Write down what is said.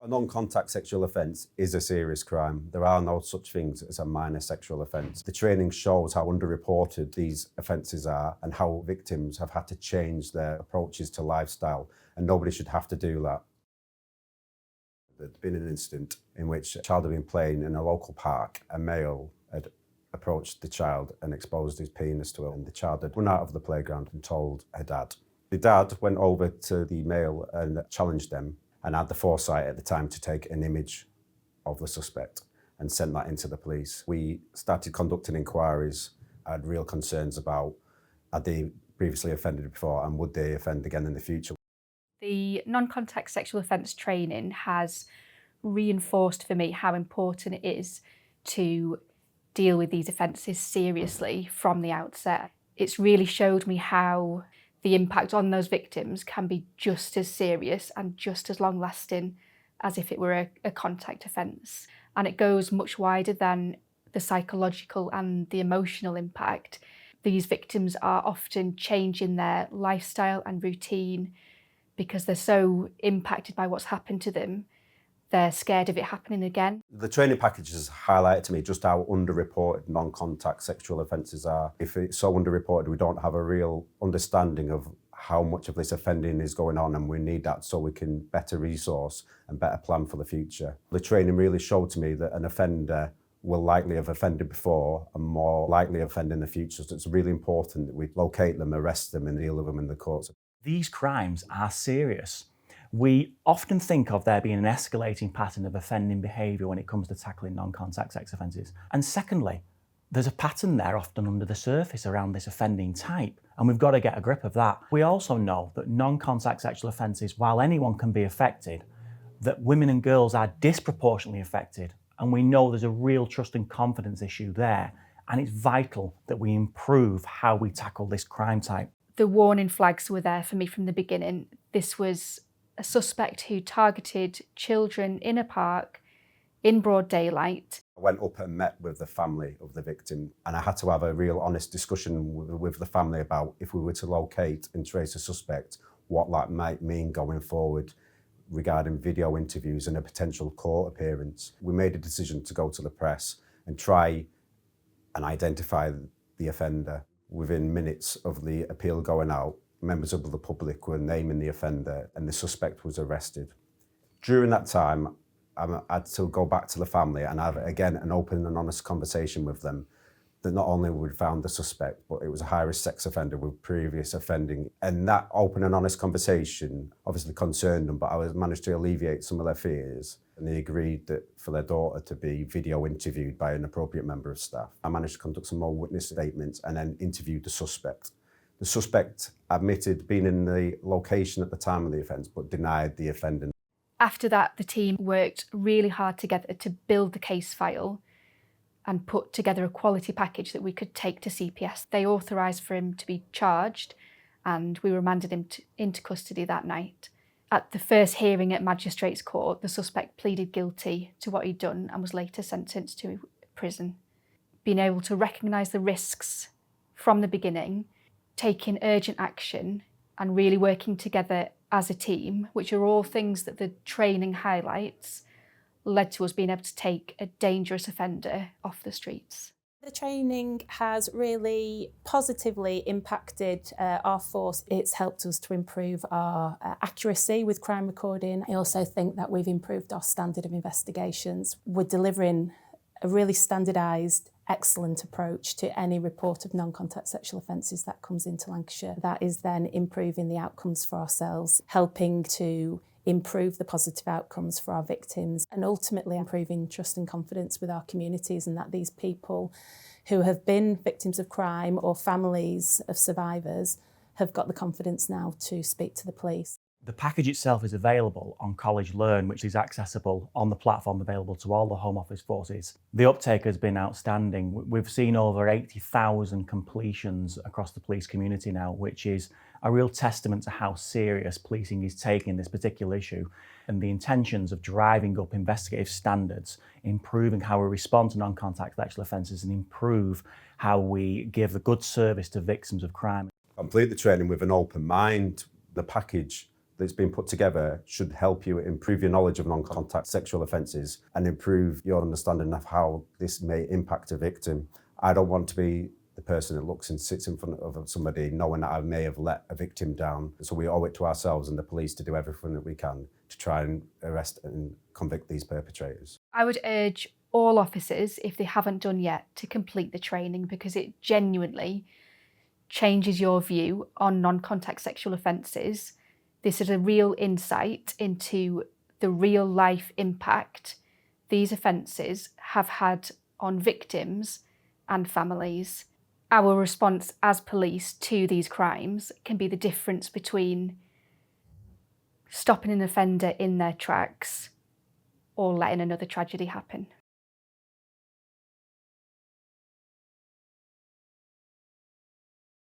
non-contact sexual offence is a serious crime. There are no such things as a minor sexual offence. The training shows how underreported these offences are and how victims have had to change their approaches to lifestyle, and nobody should have to do that. There'd been an incident in which a child had been playing in a local park. A male had approached the child and exposed his penis to her, and the child had run out of the playground and told her dad. The dad went over to the male and challenged them, and had the foresight at the time to take an image of the suspect and sent that into the police. We started conducting inquiries. I had real concerns about, had they previously offended before and would they offend again in the future? The non-contact sexual offence training has reinforced for me how important it is to deal with these offences seriously from the outset. It's really showed me how the impact on those victims can be just as serious and just as long-lasting as if it were a contact offence. And it goes much wider than the psychological and the emotional impact. These victims are often changing their lifestyle and routine because they're so impacted by what's happened to them. They're scared of it happening again. The training package has highlighted to me just how underreported non-contact sexual offences are. If it's so underreported, we don't have a real understanding of how much of this offending is going on, and we need that so we can better resource and better plan for the future. The training really showed to me that an offender will likely have offended before and more likely offend in the future. So it's really important that we locate them, arrest them and deal with them in the courts. These crimes are serious. We often think of there being an escalating pattern of offending behaviour when it comes to tackling non-contact sex offences. And secondly, there's a pattern there often under the surface around this offending type, and we've got to get a grip of that. We also know that non-contact sexual offences, while anyone can be affected, that women and girls are disproportionately affected, and we know there's a real trust and confidence issue there, and it's vital that we improve how we tackle this crime type. The warning flags were there for me from the beginning. This was a suspect who targeted children in a park in broad daylight. I went up and met with the family of the victim, and I had to have a real honest discussion with the family about if we were to locate and trace a suspect, what that might mean going forward regarding video interviews and a potential court appearance. We made a decision to go to the press and try and identify the offender. Within minutes of the appeal going out, members of the public were naming the offender and the suspect was arrested. During that time, I had to go back to the family and have, again, an open and honest conversation with them that not only we found the suspect, but it was a high-risk sex offender with previous offending. And that open and honest conversation obviously concerned them, but I managed to alleviate some of their fears. And they agreed that for their daughter to be video interviewed by an appropriate member of staff. I managed to conduct some more witness statements and then interviewed the suspect. The suspect admitted being in the location at the time of the offence, but denied the offending. After that, the team worked really hard together to build the case file and put together a quality package that we could take to CPS. They authorised for him to be charged, and we remanded him into custody that night. At the first hearing at Magistrates Court, the suspect pleaded guilty to what he'd done and was later sentenced to prison. Being able to recognise the risks from the beginning, taking urgent action and really working together as a team, which are all things that the training highlights, led to us being able to take a dangerous offender off the streets. The training has really positively impacted our force. It's helped us to improve our accuracy with crime recording. I also think that we've improved our standard of investigations. We're delivering a really standardised, excellent approach to any report of non-contact sexual offences that comes into Lancashire. That is then improving the outcomes for ourselves, helping to improve the positive outcomes for our victims, and ultimately improving trust and confidence with our communities, and that these people who have been victims of crime or families of survivors have got the confidence now to speak to the police. The package itself is available on College Learn, which is accessible on the platform available to all the Home Office forces. The uptake has been outstanding. We've seen over 80,000 completions across the police community now, which is a real testament to how serious policing is taking this particular issue and the intentions of driving up investigative standards, improving how we respond to non-contact sexual offences and improve how we give a good service to victims of crime. Complete the training with an open mind. The package that's been put together should help you improve your knowledge of non-contact sexual offences and improve your understanding of how this may impact a victim. I don't want to be the person that looks and sits in front of somebody knowing that I may have let a victim down. So we owe it to ourselves and the police to do everything that we can to try and arrest and convict these perpetrators. I would urge all officers, if they haven't done yet, to complete the training, because it genuinely changes your view on non-contact sexual offences. This is a real insight into the real life impact these offences have had on victims and families. Our response as police to these crimes can be the difference between stopping an offender in their tracks or letting another tragedy happen.